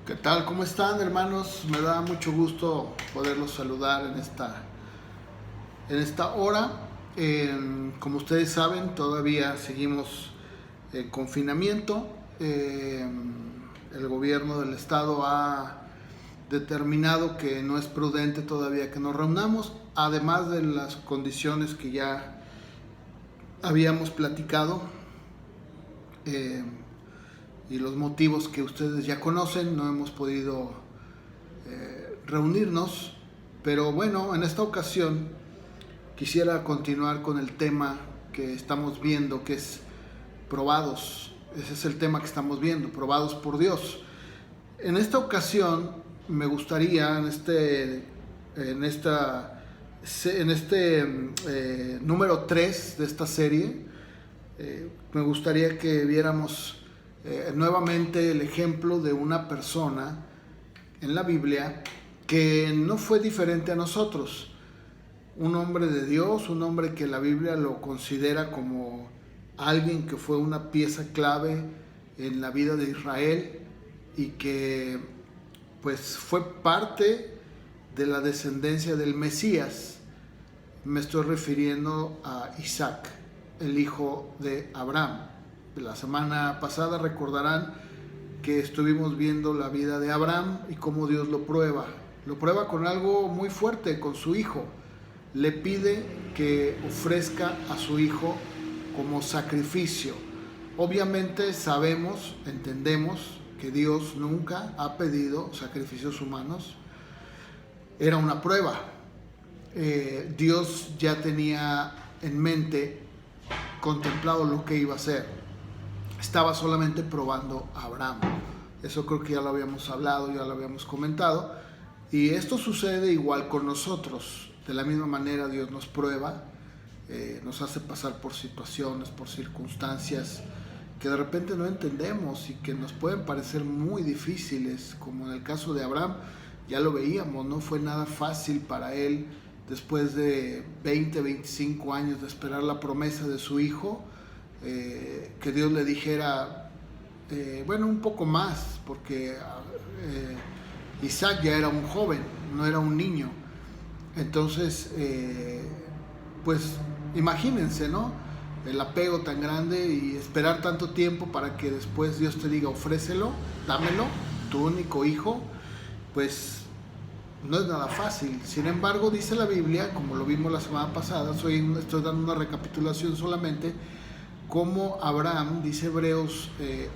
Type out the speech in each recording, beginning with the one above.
¿Qué tal? ¿Cómo están, hermanos? Me da mucho gusto poderlos saludar en esta hora. Como ustedes saben, todavía seguimos en confinamiento. El gobierno del estado ha determinado que no es prudente todavía que nos reunamos, además de las condiciones que ya habíamos platicado. Y los motivos que ustedes ya conocen. No hemos podido reunirnos, pero bueno, en esta ocasión quisiera continuar con el tema que estamos viendo, que es probados. Ese es el tema que estamos viendo, probados por Dios. En esta ocasión me gustaría, en este número 3 de esta serie, me gustaría que viéramos nuevamente el ejemplo de una persona en la Biblia que no fue diferente a nosotros. Un hombre de Dios, un hombre que la Biblia lo considera como alguien que fue una pieza clave en la vida de Israel y que pues fue parte de la descendencia del Mesías. Me estoy refiriendo a Isaac, el hijo de Abraham. La semana pasada recordarán que estuvimos viendo la vida de Abraham y cómo Dios lo prueba. Lo prueba con algo muy fuerte, con su hijo. Le pide que ofrezca a su hijo como sacrificio. Obviamente sabemos, entendemos que Dios nunca ha pedido sacrificios humanos. Era una prueba. Dios ya tenía en mente contemplado lo que iba a hacer. Estaba solamente probando a Abraham. Eso creo que ya lo habíamos hablado, ya lo habíamos comentado. Y esto sucede igual con nosotros. De la misma manera Dios nos prueba, nos hace pasar por situaciones, por circunstancias que de repente no entendemos y que nos pueden parecer muy difíciles, como en el caso de Abraham. Ya lo veíamos, no fue nada fácil para él después de 20, 25 años de esperar la promesa de su hijo. Que Dios le dijera, bueno, un poco más, porque Isaac ya era un joven, no era un niño. Entonces, pues imagínense, ¿no? El apego tan grande y esperar tanto tiempo para que después Dios te diga, ofrécelo, dámelo, tu único hijo, pues no es nada fácil. Sin embargo, dice la Biblia, como lo vimos la semana pasada, estoy dando una recapitulación solamente, como Abraham, dice Hebreos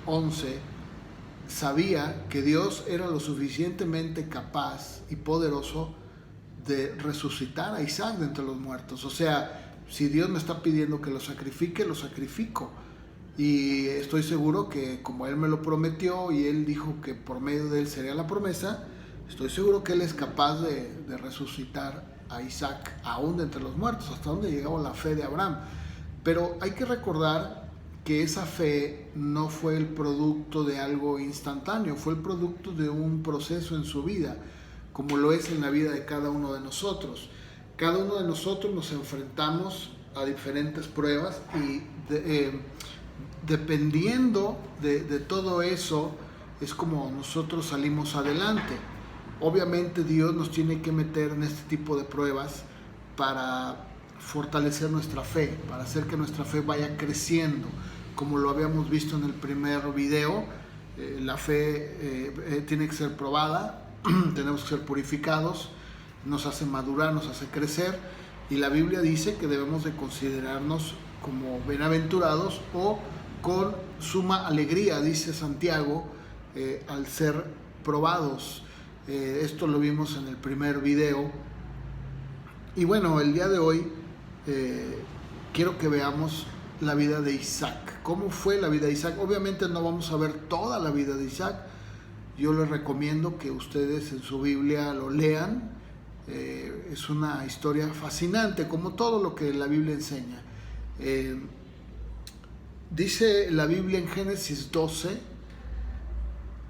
11, sabía que Dios era lo suficientemente capaz y poderoso de resucitar a Isaac de entre los muertos. O sea, si Dios me está pidiendo que lo sacrifique, lo sacrifico. Y estoy seguro que como Él me lo prometió y Él dijo que por medio de Él sería la promesa, estoy seguro que Él es capaz de resucitar a Isaac aún de entre los muertos, hasta donde llegaba la fe de Abraham. Pero hay que recordar que esa fe no fue el producto de algo instantáneo, fue el producto de un proceso en su vida, como lo es en la vida de cada uno de nosotros. Cada uno de nosotros nos enfrentamos a diferentes pruebas y dependiendo de todo eso es como nosotros salimos adelante. Obviamente Dios nos tiene que meter en este tipo de pruebas para fortalecer nuestra fe, para hacer que nuestra fe vaya creciendo. Como lo habíamos visto en el primer video, la fe tiene que ser probada, tenemos que ser purificados, nos hace madurar, nos hace crecer, y la Biblia dice que debemos de considerarnos como bienaventurados o con suma alegría, dice Santiago, al ser probados. Esto lo vimos en el primer video. Y bueno, el día de hoy quiero que veamos la vida de Isaac. ¿Cómo fue la vida de Isaac? Obviamente no vamos a ver toda la vida de Isaac. Yo les recomiendo que ustedes en su Biblia lo lean. Es una historia fascinante, como todo lo que la Biblia enseña. Dice la Biblia en Génesis 12,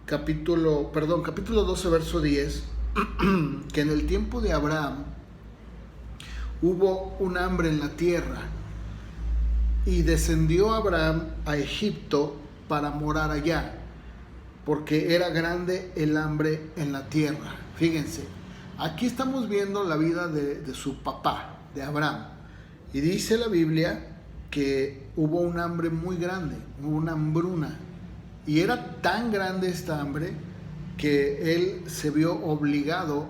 capítulo 12, verso 10, que en el tiempo de Abraham hubo un hambre en la tierra y descendió Abraham a Egipto para morar allá. porque era grande el hambre en la tierra. Fíjense, aquí estamos viendo la vida de su papá, de Abraham. Y dice la Biblia que hubo un hambre muy grande, hubo una hambruna. Y era tan grande esta hambre que él se vio obligado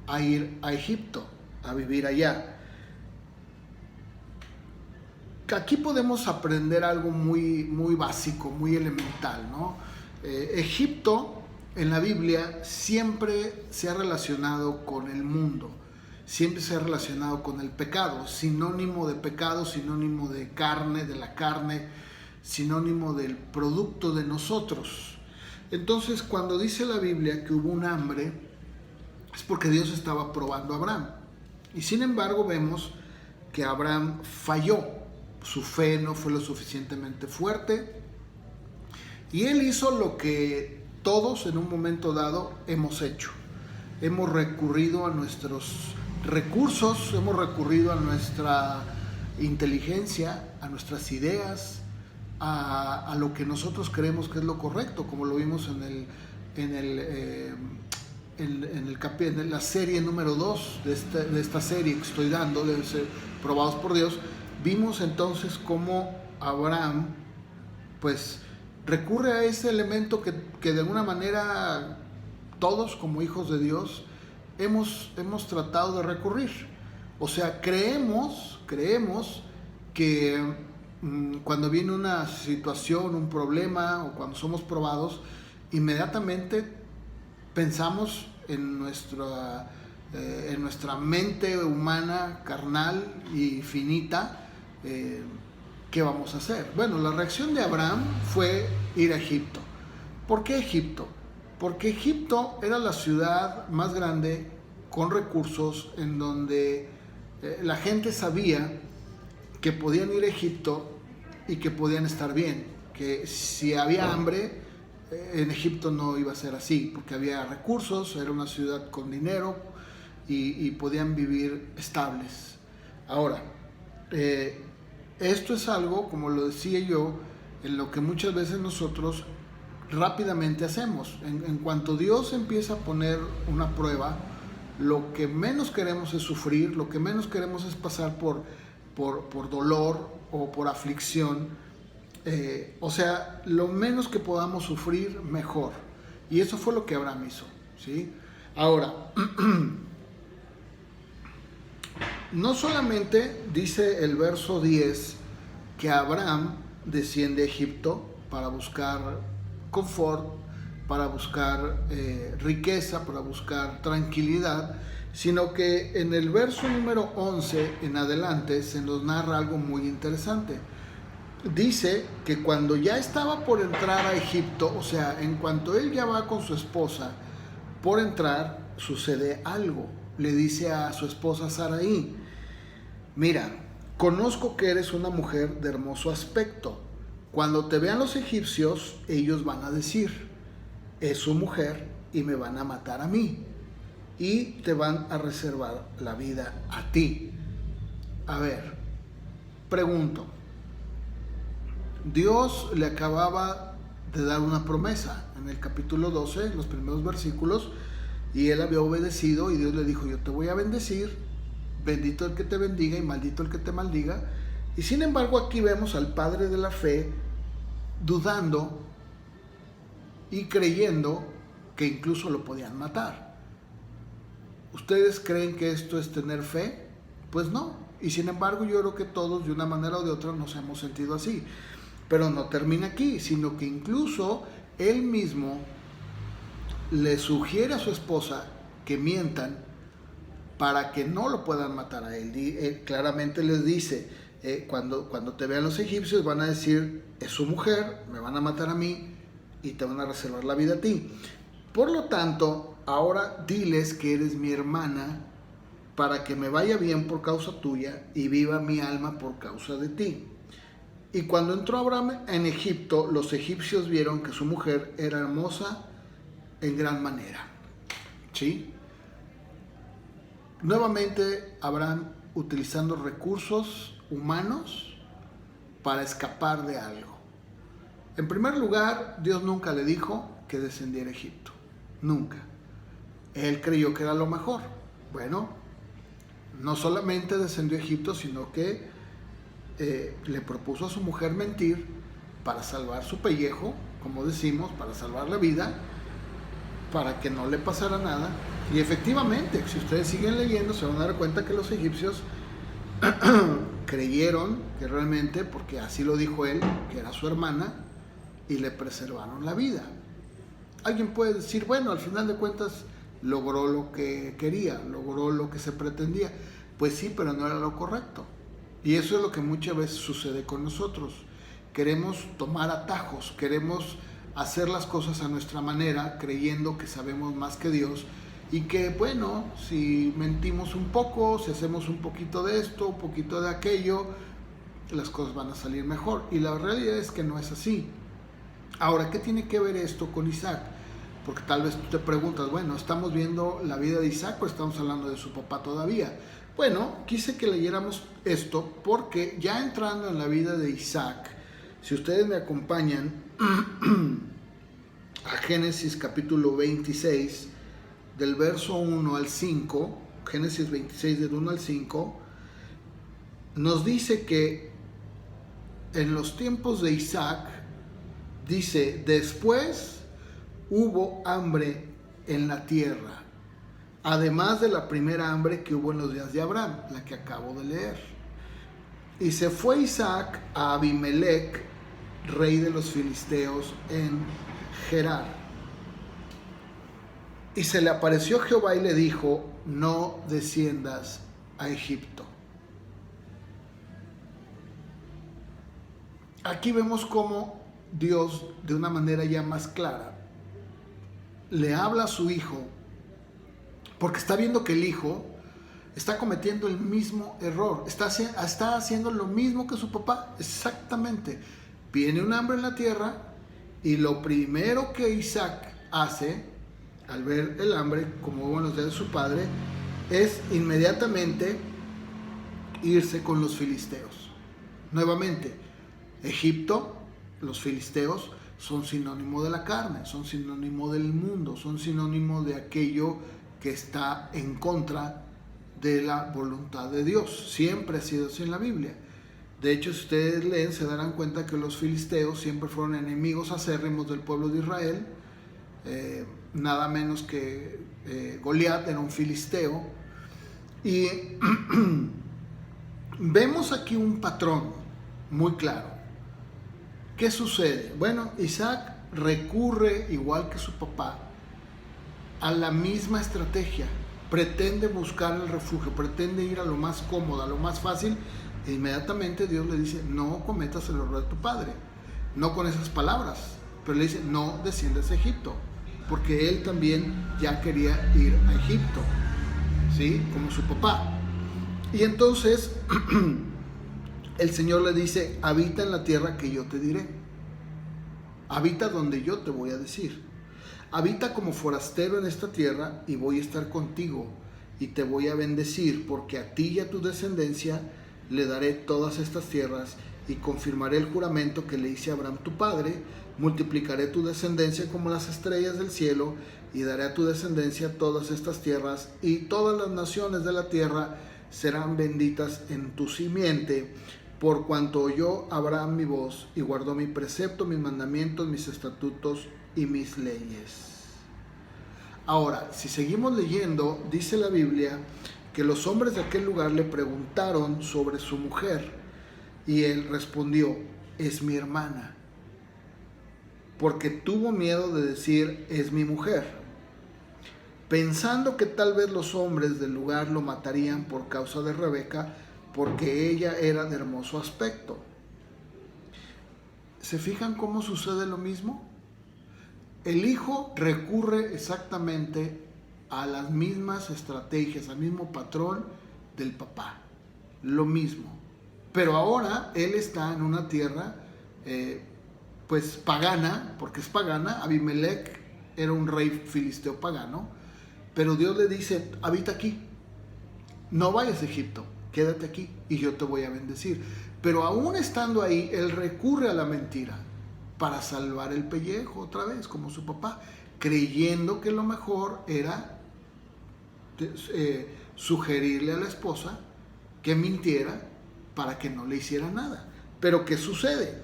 a ir a Egipto, a vivir allá. Aquí podemos aprender algo muy, muy básico, muy elemental, ¿no? Egipto en la Biblia siempre se ha relacionado con el mundo, siempre se ha relacionado con el pecado, sinónimo de pecado, sinónimo de carne, de la carne, sinónimo del producto de nosotros. Entonces, cuando dice la Biblia que hubo un hambre, es porque Dios estaba probando a Abraham. Y sin embargo vemos que Abraham falló, su fe no fue lo suficientemente fuerte, y él hizo lo que todos en un momento dado hemos hecho. Hemos recurrido a nuestros recursos, hemos recurrido a nuestra inteligencia, a nuestras ideas, a lo que nosotros creemos que es lo correcto, como lo vimos en la serie número 2 de esta serie que estoy dando, de ser probados por Dios. Vimos entonces cómo Abraham pues recurre a ese elemento que de alguna manera todos como hijos de Dios hemos tratado de recurrir. O sea, creemos que cuando viene una situación, un problema, o cuando somos probados, inmediatamente pensamos en nuestra mente humana, carnal y finita, ¿qué vamos a hacer? Bueno, la reacción de Abraham fue ir a Egipto. ¿Por qué Egipto? Porque Egipto era la ciudad más grande con recursos, en donde la gente sabía que podían ir a Egipto y que podían estar bien, que si había hambre en Egipto no iba a ser así, porque había recursos, era una ciudad con dinero y podían vivir estables. Ahora, esto es algo, como lo decía yo, en lo que muchas veces nosotros rápidamente hacemos. En cuanto Dios empieza a poner una prueba, lo que menos queremos es sufrir, lo que menos queremos es pasar por dolor o por aflicción. O sea, lo menos que podamos sufrir, mejor. Y eso fue lo que Abraham hizo, ¿sí? Ahora, no solamente dice el verso 10 que Abraham desciende a Egipto para buscar confort, para buscar riqueza, para buscar tranquilidad, sino que en el verso número 11 en adelante se nos narra algo muy interesante. Dice que cuando ya estaba por entrar a Egipto, o sea, en cuanto él ya va con su esposa por entrar, sucede algo. Le dice a su esposa Saraí: mira, conozco que eres una mujer de hermoso aspecto. Cuando te vean los egipcios, ellos van a decir: es su mujer, y me van a matar a mí, y te van a reservar la vida a ti. A ver, pregunto, Dios le acababa de dar una promesa en el capítulo 12, los primeros versículos, y él había obedecido, y Dios le dijo: yo te voy a bendecir, bendito el que te bendiga y maldito el que te maldiga. Y sin embargo aquí vemos al padre de la fe dudando y creyendo que incluso lo podían matar. ¿Ustedes creen que esto es tener fe? Pues no. Y sin embargo yo creo que todos de una manera o de otra nos hemos sentido así. Pero no termina aquí, sino que incluso él mismo le sugiere a su esposa que mientan para que no lo puedan matar a él. Él claramente les dice: cuando te vean los egipcios van a decir: es su mujer, me van a matar a mí y te van a reservar la vida a ti. Por lo tanto, ahora diles que eres mi hermana, para que me vaya bien por causa tuya y viva mi alma por causa de ti. Y cuando entró Abraham en Egipto, los egipcios vieron que su mujer era hermosa en gran manera. ¿Sí? Nuevamente Abraham utilizando recursos humanos para escapar de algo. En primer lugar, Dios nunca le dijo: que descendiera a Egipto. Nunca. Él creyó que era lo mejor. Bueno, no solamente descendió a Egipto, sino que le propuso a su mujer mentir para salvar su pellejo, como decimos, para salvar la vida, para que no le pasara nada. Y efectivamente, si ustedes siguen leyendo, se van a dar cuenta que los egipcios creyeron que realmente, porque así lo dijo él, que era su hermana, y le preservaron la vida. Alguien puede decir, bueno, al final de cuentas logró lo que quería, logró lo que se pretendía. Pues sí, pero no era lo correcto. Y eso es lo que muchas veces sucede con nosotros. Queremos tomar atajos, queremos hacer las cosas a nuestra manera, creyendo que sabemos más que Dios, y que, bueno, si mentimos un poco, si hacemos un poquito de esto, un poquito de aquello, las cosas van a salir mejor. Y la realidad es que no es así. Ahora, ¿qué tiene que ver esto con Isaac? Porque tal vez tú te preguntas, bueno, ¿estamos viendo la vida de Isaac o estamos hablando de su papá todavía? Bueno, quise que leyéramos esto porque ya entrando en la vida de Isaac, si ustedes me acompañan a Génesis capítulo 26, del verso 1 al 5, Génesis 26 del 1 al 5, nos dice que en los tiempos de Isaac, dice, después hubo hambre en la tierra, además de la primera hambre que hubo en los días de Abraham, la que acabo de leer. Y se fue Isaac a Abimelec, rey de los filisteos, en Gerar. Y se le apareció Jehová y le dijo, no desciendas a Egipto. Aquí vemos cómo Dios, de una manera ya más clara, le habla a su hijo, porque está viendo que el hijo está cometiendo el mismo error, está haciendo lo mismo que su papá, exactamente. Viene un hambre en la tierra y lo primero que Isaac hace, al ver el hambre, como hubo en los días de su padre, es inmediatamente irse con los filisteos. Nuevamente, Egipto, los filisteos, son sinónimo de la carne, son sinónimo del mundo, son sinónimo de aquello que está en contra de la voluntad de Dios. Siempre ha sido así en la Biblia. De hecho, si ustedes leen, se darán cuenta que los filisteos siempre fueron enemigos acérrimos del pueblo de Israel. Nada menos que Goliat era un filisteo. Y vemos aquí un patrón muy claro. ¿Qué sucede? Bueno, Isaac recurre, igual que su papá, a la misma estrategia. Pretende buscar el refugio, pretende ir a lo más cómodo, a lo más fácil, e inmediatamente Dios le dice, no cometas el error de tu padre. No con esas palabras, pero le dice, no desciendas a Egipto, porque él también ya quería ir a Egipto, ¿sí? Como su papá. Y entonces el Señor le dice, habita en la tierra que yo te diré. Habita donde yo te voy a decir. Habita como forastero en esta tierra y voy a estar contigo y te voy a bendecir, porque a ti y a tu descendencia le daré todas estas tierras y confirmaré el juramento que le hice a Abraham tu padre. Multiplicaré tu descendencia como las estrellas del cielo y daré a tu descendencia todas estas tierras, y todas las naciones de la tierra serán benditas en tu simiente, por cuanto oyó Abraham mi voz y guardó mi precepto, mis mandamientos, mis estatutos y mis leyes. Ahora, si seguimos leyendo, dice la Biblia que los hombres de aquel lugar le preguntaron sobre su mujer y él respondió, es mi hermana, porque tuvo miedo de decir, es mi mujer, pensando que tal vez los hombres del lugar lo matarían por causa de Rebeca, porque ella era de hermoso aspecto. ¿Se fijan cómo sucede lo mismo? El hijo recurre exactamente a las mismas estrategias, al mismo patrón del papá. Lo mismo. Pero ahora él está en una tierra pues pagana, porque es pagana. Abimelec era un rey filisteo pagano. Pero Dios le dice, habita aquí. No vayas a Egipto, quédate aquí y yo te voy a bendecir. Pero aún estando ahí, él recurre a la mentira. para salvar el pellejo otra vez, como su papá, creyendo que lo mejor era sugerirle a la esposa que mintiera para que no le hiciera nada. Pero ¿qué sucede?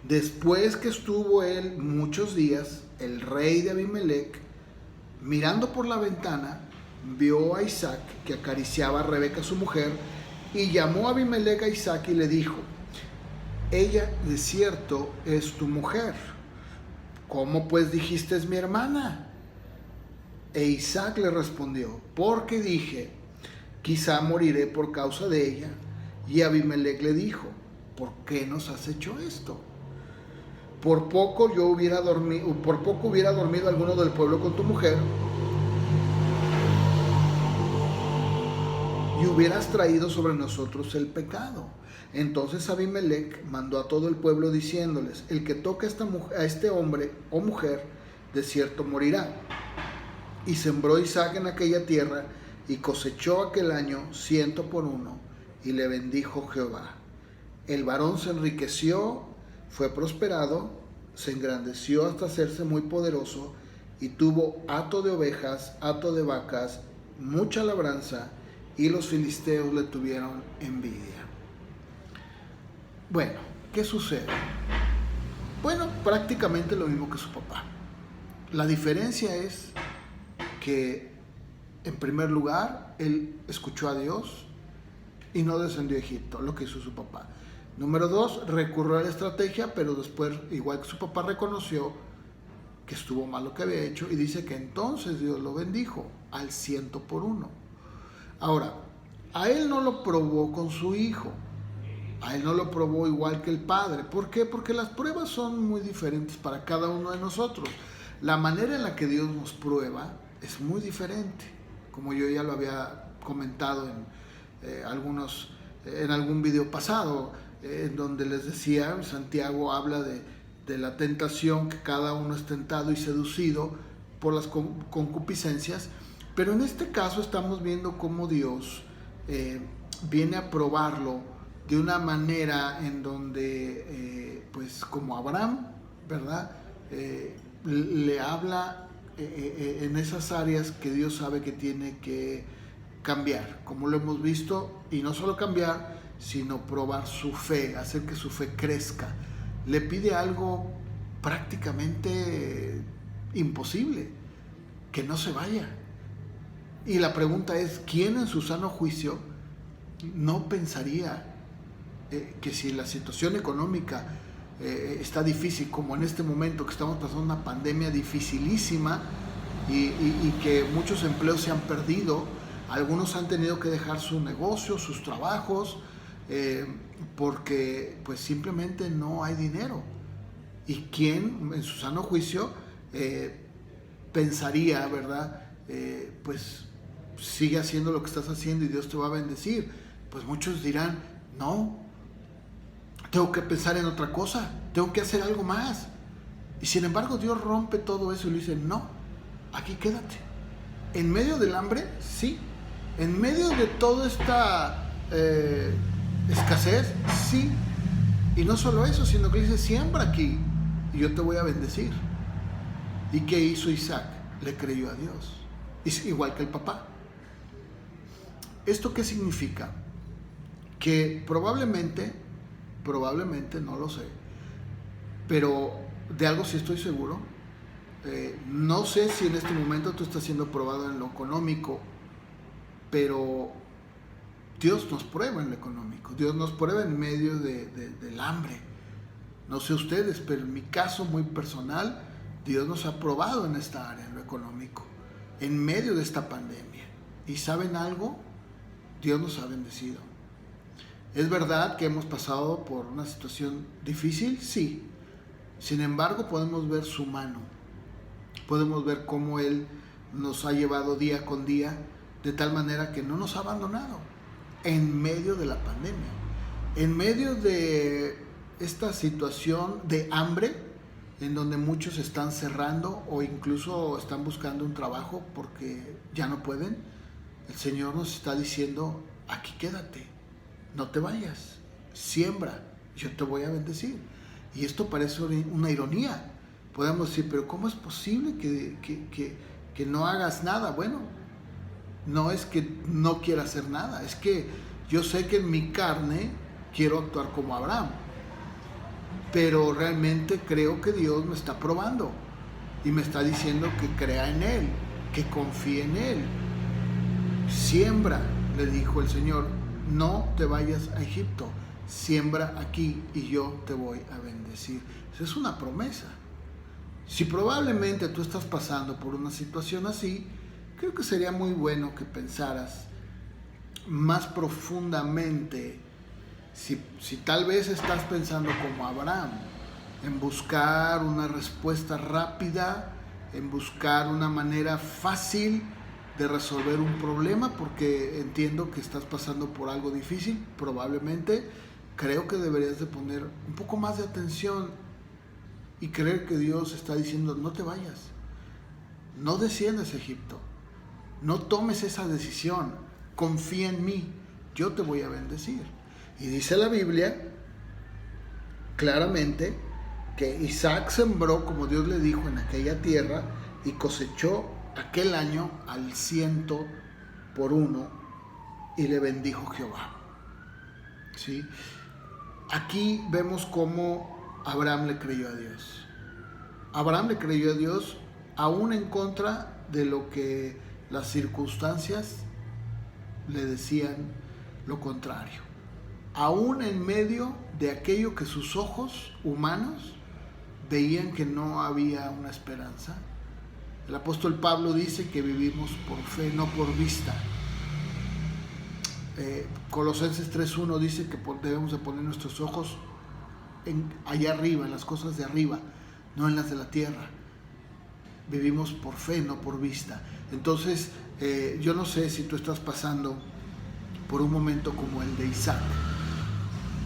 Después que estuvo él muchos días, el rey de Abimelec, mirando por la ventana, vio a Isaac que acariciaba a Rebeca su mujer, y llamó a Abimelec a Isaac y le dijo: ella de cierto es tu mujer. ¿Cómo pues dijiste es mi hermana? E Isaac le respondió: porque dije, quizá moriré por causa de ella. Y Abimelec le dijo: ¿por qué nos has hecho esto? Por poco hubiera dormido alguno del pueblo con tu mujer, y hubieras traído sobre nosotros el pecado. Entonces Abimelec mandó a todo el pueblo diciéndoles: el que toque a este hombre o mujer, de cierto morirá. Y sembró Isaac en aquella tierra, y cosechó aquel año 100 por 1, y le bendijo Jehová. El varón se enriqueció, fue prosperado, se engrandeció hasta hacerse muy poderoso, y tuvo hato de ovejas, hato de vacas, mucha labranza, y los filisteos le tuvieron envidia. Bueno, ¿qué sucede? Bueno, prácticamente lo mismo que su papá. La diferencia es que, en primer lugar, él escuchó a Dios y no descendió a Egipto, lo que hizo su papá. Número 2, recurrió a la estrategia, pero después, igual que su papá, reconoció que estuvo mal lo que había hecho, y dice que entonces Dios lo bendijo al 100 por 1. Ahora, a él no lo probó con su hijo, a él no lo probó igual que el padre. ¿Por qué? Porque las pruebas son muy diferentes para cada uno de nosotros. La manera en la que Dios nos prueba es muy diferente, como yo ya lo había comentado en algún video pasado, en donde les decía, Santiago habla de la tentación, que cada uno es tentado y seducido por las concupiscencias, pero en este caso estamos viendo cómo Dios viene a probarlo de una manera en donde, pues como Abraham, ¿verdad? Le habla en esas áreas que Dios sabe que tiene que cambiar, como lo hemos visto, y no solo cambiar, sino probar su fe, hacer que su fe crezca. Le pide algo prácticamente imposible: que no se vaya. Y la pregunta es, ¿quién en su sano juicio no pensaría que si la situación económica está difícil, como en este momento que estamos pasando una pandemia dificilísima, y que muchos empleos se han perdido, algunos han tenido que dejar su negocio, sus trabajos, porque pues simplemente no hay dinero? ¿Y quién en su sano juicio pensaría, verdad, pues sigue haciendo lo que estás haciendo y Dios te va a bendecir? Pues muchos dirán: no, tengo que pensar en otra cosa, tengo que hacer algo más. Y sin embargo Dios rompe todo eso y le dice: no, aquí quédate. En medio del hambre, sí. En medio de toda esta escasez, sí. Y no solo eso, sino que le dice: siembra aquí y yo te voy a bendecir. ¿Y qué hizo Isaac? Le creyó a Dios, igual que el papá. ¿Esto qué significa? Que probablemente, no lo sé, pero de algo sí estoy seguro. No sé si en este momento tú estás siendo probado en lo económico, pero Dios nos prueba en lo económico. Dios nos prueba en medio del hambre. No sé ustedes, pero en mi caso muy personal, Dios nos ha probado en esta área, en lo económico, en medio de esta pandemia. ¿Y saben algo? Dios nos ha bendecido. ¿Es verdad que hemos pasado por una situación difícil? Sí. Sin embargo, podemos ver su mano. Podemos ver cómo Él nos ha llevado día con día, de tal manera que no nos ha abandonado en medio de la pandemia, en medio de esta situación de hambre, en donde muchos están cerrando o incluso están buscando un trabajo porque ya no pueden. El Señor nos está diciendo: aquí quédate, no te vayas, siembra, yo te voy a bendecir. Y esto parece una ironía. Podemos decir, pero ¿cómo es posible que no hagas nada? Bueno, no es que no quiera hacer nada, es que yo sé que en mi carne quiero actuar como Abraham, pero realmente creo que Dios me está probando y me está diciendo que crea en Él, que confíe en Él. Siembra, le dijo el Señor, no te vayas a Egipto, siembra aquí y yo te voy a bendecir. Esa es una promesa. Si probablemente tú estás pasando por una situación así, creo que sería muy bueno que pensaras más profundamente, si tal vez estás pensando como Abraham, en buscar una respuesta rápida, en buscar una manera fácil de resolver un problema, porque entiendo que estás pasando por algo difícil, probablemente. Creo que deberías de poner un poco más de atención y creer que Dios está diciendo, no te vayas, no desciendas a Egipto, no tomes esa decisión, confía en mí, yo te voy a bendecir. Y dice la Biblia claramente que Isaac sembró como Dios le dijo en aquella tierra y cosechó aquel año al 100 por 1 y le bendijo Jehová. ¿Sí? Aquí vemos cómo Abraham le creyó a Dios. Abraham le creyó a Dios aún en contra de lo que las circunstancias le decían lo contrario. Aún en medio de aquello que sus ojos humanos veían que no había una esperanza. El apóstol Pablo dice que vivimos por fe, no por vista. Colosenses 3:1 dice que debemos de poner nuestros ojos allá arriba, en las cosas de arriba, no en las de la tierra. Vivimos por fe, no por vista. Entonces, yo no sé si tú estás pasando por un momento como el de Isaac,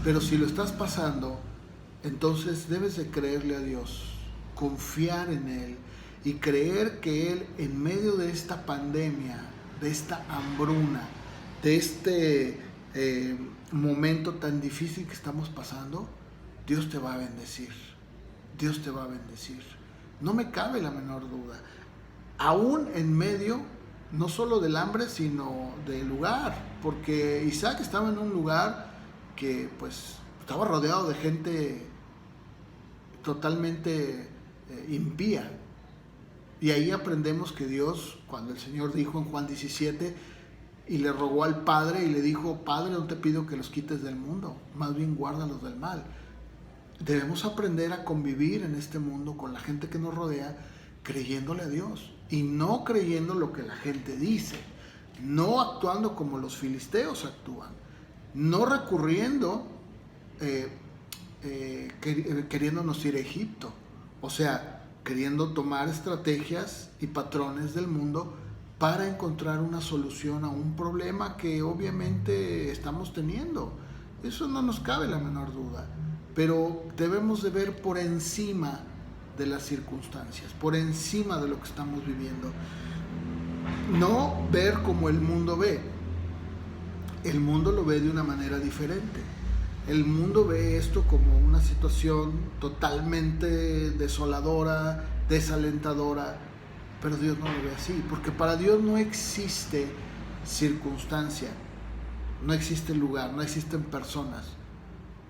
pero si lo estás pasando, entonces debes de creerle a Dios, confiar en Él y creer que Él, en medio de esta pandemia, de esta hambruna, de este momento tan difícil que estamos pasando, Dios te va a bendecir. Dios te va a bendecir. No me cabe la menor duda. Aún en medio, no solo del hambre, sino del lugar. Porque Isaac estaba en un lugar que pues estaba rodeado de gente totalmente impía. Y ahí aprendemos que Dios, cuando el Señor dijo en Juan 17, y le rogó al Padre y le dijo, Padre, no te pido que los quites del mundo, más bien guárdalos del mal. Debemos aprender a convivir en este mundo con la gente que nos rodea, creyéndole a Dios y no creyendo lo que la gente dice, no actuando como los filisteos actúan, no recurriendo, queriéndonos ir a Egipto, o sea, queriendo tomar estrategias y patrones del mundo para encontrar una solución a un problema que obviamente estamos teniendo. Eso no nos cabe la menor duda. Pero debemos de ver por encima de las circunstancias, por encima de lo que estamos viviendo. No ver como el mundo ve. El mundo lo ve de una manera diferente. El mundo ve esto como una situación totalmente desoladora, desalentadora, pero Dios no lo ve así, porque para Dios no existe circunstancia, no existe lugar, no existen personas.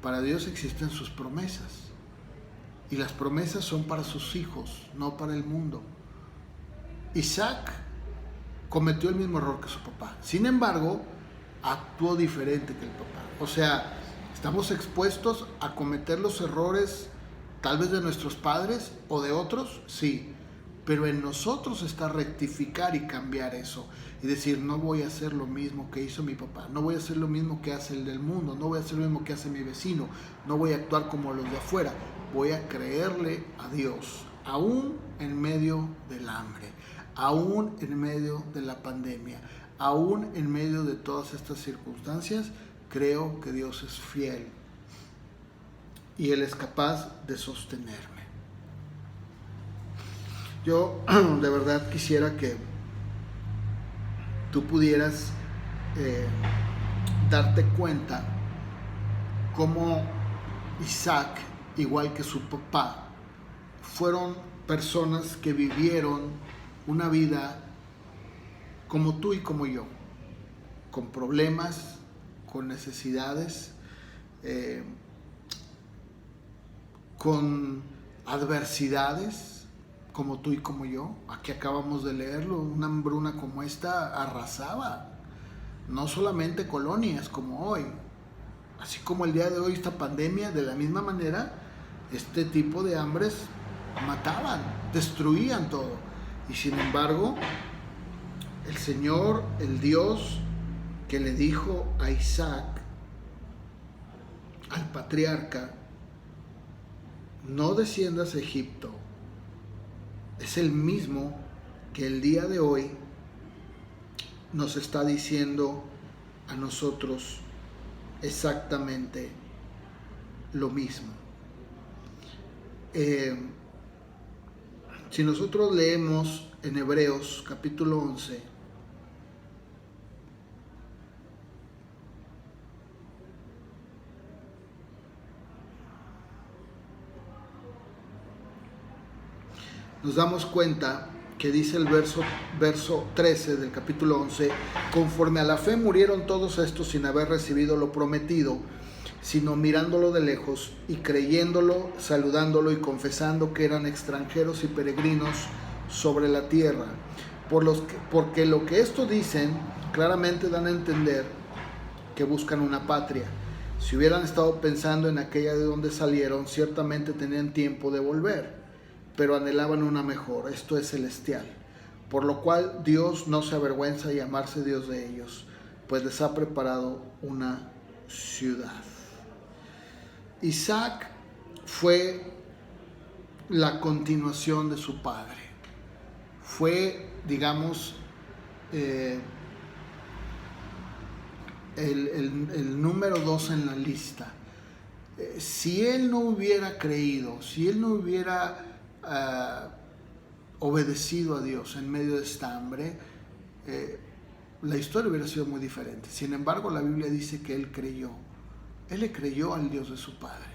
Para Dios existen sus promesas. Y las promesas son para sus hijos, no para el mundo. Isaac cometió el mismo error que su papá. Sin embargo, actuó diferente que el papá. O sea, estamos expuestos a cometer los errores tal vez de nuestros padres o de otros, sí. Pero en nosotros está rectificar y cambiar eso. Y decir, no voy a hacer lo mismo que hizo mi papá. No voy a hacer lo mismo que hace el del mundo. No voy a hacer lo mismo que hace mi vecino. No voy a actuar como los de afuera. Voy a creerle a Dios. Aún en medio del hambre. Aún en medio de la pandemia. Aún en medio de todas estas circunstancias. Creo que Dios es fiel. Y Él es capaz de sostenerme. Yo de verdad quisiera que tú pudieras darte cuenta cómo Isaac igual que su papá. Fueron personas que vivieron una vida como tú y como yo, con problemas, con necesidades, con adversidades, como tú y como yo. Aquí acabamos de leerlo, una hambruna como esta arrasaba, no solamente colonias como hoy, así como el día de hoy esta pandemia, de la misma manera, este tipo de hambres mataban, destruían todo. Y sin embargo, el Señor, el Dios que le dijo a Isaac, al patriarca, no desciendas a Egipto, es el mismo que el día de hoy nos está diciendo a nosotros exactamente lo mismo. Si nosotros leemos en Hebreos capítulo 11, nos damos cuenta que dice el verso 13 del capítulo 11, conforme a la fe murieron todos estos sin haber recibido lo prometido, sino mirándolo de lejos y creyéndolo, saludándolo y confesando que eran extranjeros y peregrinos sobre la tierra. Porque lo que estos dicen claramente dan a entender que buscan una patria. Si hubieran estado pensando en aquella de donde salieron, ciertamente tenían tiempo de volver, pero anhelaban una mejor, esto es celestial. Por lo cual Dios no se avergüenza de llamarse Dios de ellos, pues les ha preparado una ciudad. Isaac fue la continuación de su padre. Fue, digamos, el número 2 en la lista. Si él no hubiera creído, si él no hubiera obedecido a Dios en medio de esta hambre, la historia hubiera sido muy diferente. Sin embargo, la Biblia dice que él creyó. Él le creyó al Dios de su padre.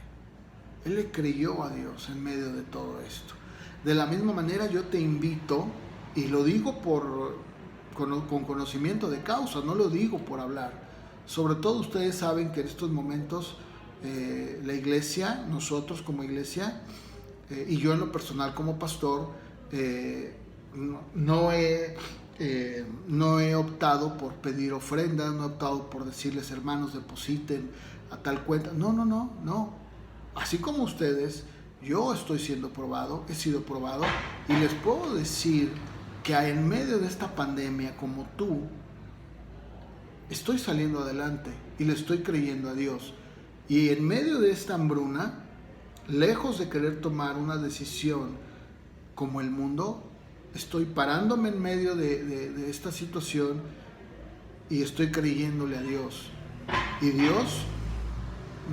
Él le creyó a Dios en medio de todo esto. De la misma manera yo te invito, y lo digo con conocimiento de causa, no lo digo por hablar. Sobre todo ustedes saben que en estos momentos la iglesia, nosotros como iglesia, y yo en lo personal como pastor, no he optado por pedir ofrendas, no he optado por decirles hermanos depositen a tal cuenta. No. Así como ustedes, yo estoy siendo probado, he sido probado, y les puedo decir que en medio de esta pandemia, como tú, estoy saliendo adelante y le estoy creyendo a Dios. Y en medio de esta hambruna, lejos de querer tomar una decisión como el mundo, estoy parándome en medio de esta situación y estoy creyéndole a Dios. Y Dios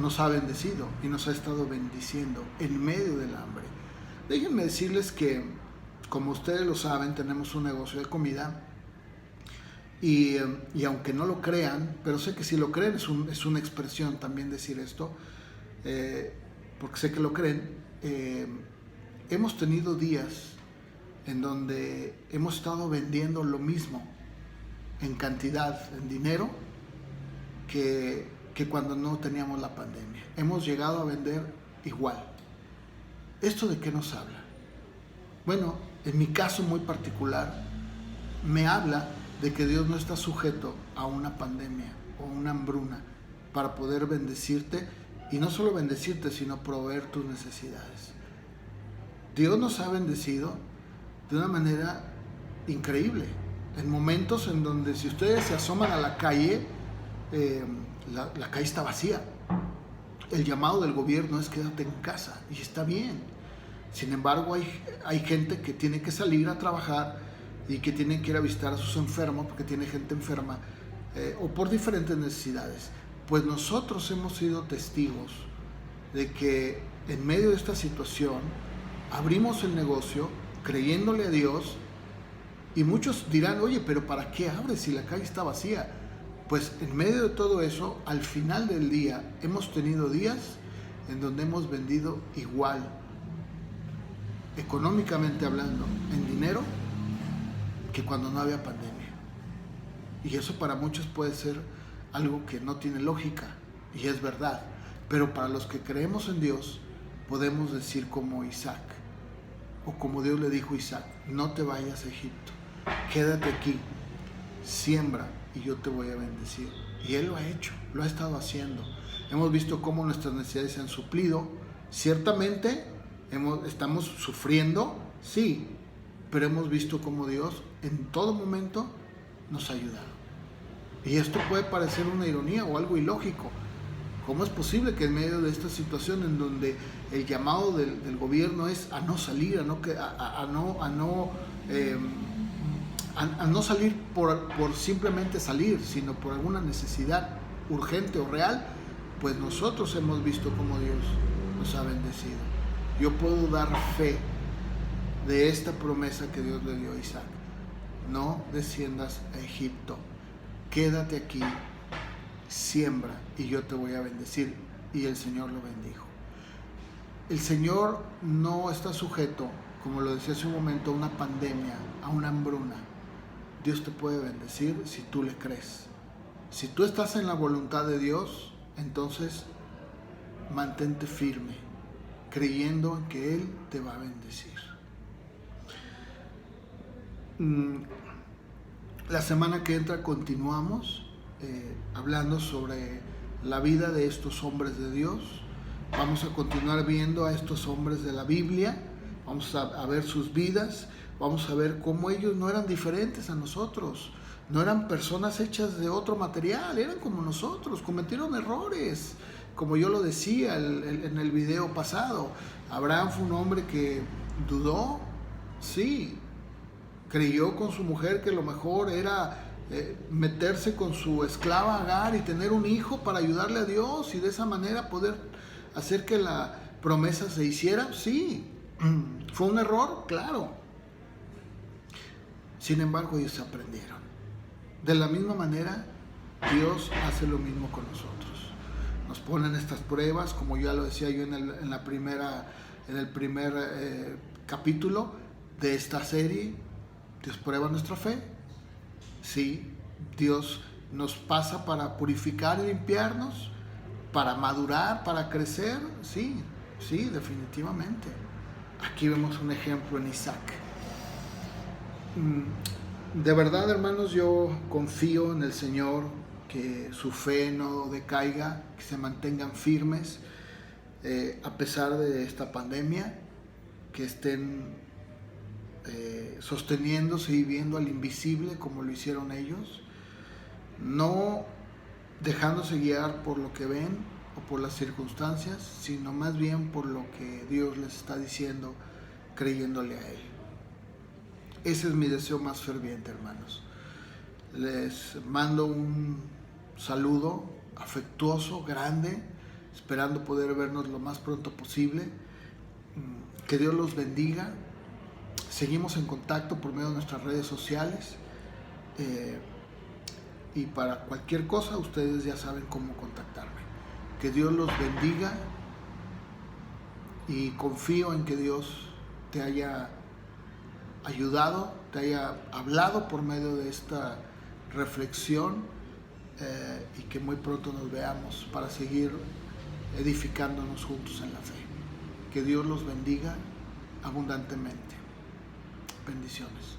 nos ha bendecido y nos ha estado bendiciendo en medio del hambre. Déjenme decirles que, como ustedes lo saben, tenemos un negocio de comida y aunque no lo crean, pero sé que si lo creen es una expresión también decir esto, porque sé que lo creen, hemos tenido días en donde hemos estado vendiendo lo mismo en cantidad, en dinero, que cuando no teníamos la pandemia. Hemos llegado a vender igual. ¿Esto de qué nos habla? Bueno, en mi caso muy particular, me habla de que Dios no está sujeto a una pandemia o una hambruna para poder bendecirte, y no solo bendecirte, sino proveer tus necesidades. Dios nos ha bendecido de una manera increíble, en momentos en donde, si ustedes se asoman a la calle, la calle está vacía. El llamado del gobierno es quédate en casa, y está bien. Sin embargo, hay gente que tiene que salir a trabajar y que tiene que ir a visitar a sus enfermos porque tiene gente enferma, o por diferentes necesidades. Pues nosotros hemos sido testigos de que en medio de esta situación abrimos el negocio creyéndole a Dios, y muchos dirán, oye, pero ¿para qué abres si la calle está vacía? Pues en medio de todo eso, al final del día, hemos tenido días en donde hemos vendido igual, económicamente hablando, en dinero, que cuando no había pandemia. Y eso para muchos puede ser algo que no tiene lógica, y es verdad. Pero para los que creemos en Dios, podemos decir como Isaac, o como Dios le dijo a Isaac: no te vayas a Egipto, quédate aquí, siembra y yo te voy a bendecir. Y Él lo ha hecho, lo ha estado haciendo. Hemos visto cómo nuestras necesidades se han suplido. Ciertamente estamos sufriendo, sí, pero hemos visto cómo Dios en todo momento nos ha ayudado. Y esto puede parecer una ironía o algo ilógico. ¿Cómo es posible que en medio de esta situación en donde el llamado del gobierno es a no salir, a no salir por simplemente salir, sino por alguna necesidad urgente o real, pues nosotros hemos visto cómo Dios nos ha bendecido? Yo puedo dar fe de esta promesa que Dios le dio a Isaac: no desciendas a Egipto, quédate aquí, siembra y yo te voy a bendecir. Y el Señor lo bendijo. El Señor no está sujeto, como lo decía hace un momento, a una pandemia, a una hambruna. Dios te puede bendecir si tú le crees. Si tú estás en la voluntad de Dios, entonces mantente firme, creyendo en que Él te va a bendecir. La semana que entra continuamos hablando sobre la vida de estos hombres de Dios. Vamos a continuar viendo a estos hombres de la Biblia, vamos a ver sus vidas, vamos a ver cómo ellos no eran diferentes a nosotros, no eran personas hechas de otro material, eran como nosotros, cometieron errores, como yo lo decía en el video pasado. Abraham fue un hombre que dudó, sí, creyó con su mujer que lo mejor era meterse con su esclava Agar y tener un hijo para ayudarle a Dios y de esa manera poder hacer que la promesa se hiciera. Sí, fue un error, claro. Sin embargo, ellos aprendieron. De la misma manera, Dios hace lo mismo con nosotros. Nos ponen estas pruebas, como ya lo decía yo en el primer capítulo de esta serie. Dios prueba nuestra fe. Sí, Dios nos pasa para purificar y limpiarnos, para madurar, para crecer. Sí, definitivamente. Aquí vemos un ejemplo en Isaac. De verdad, hermanos, yo confío en el Señor, que su fe no decaiga, que se mantengan firmes a pesar de esta pandemia, que estén sosteniéndose y viendo al invisible como lo hicieron ellos, no dejándose guiar por lo que ven o por las circunstancias, sino más bien por lo que Dios les está diciendo, creyéndole a Él. Ese es mi deseo más ferviente, hermanos. Les mando un saludo afectuoso, grande, esperando poder vernos lo más pronto posible. Que Dios los bendiga. Seguimos en contacto por medio de nuestras redes sociales. Y para cualquier cosa, ustedes ya saben cómo contactarme. Que Dios los bendiga. Y confío en que Dios te haya ayudado, te haya hablado por medio de esta reflexión, y que muy pronto nos veamos para seguir edificándonos juntos en la fe. Que Dios los bendiga abundantemente. Bendiciones.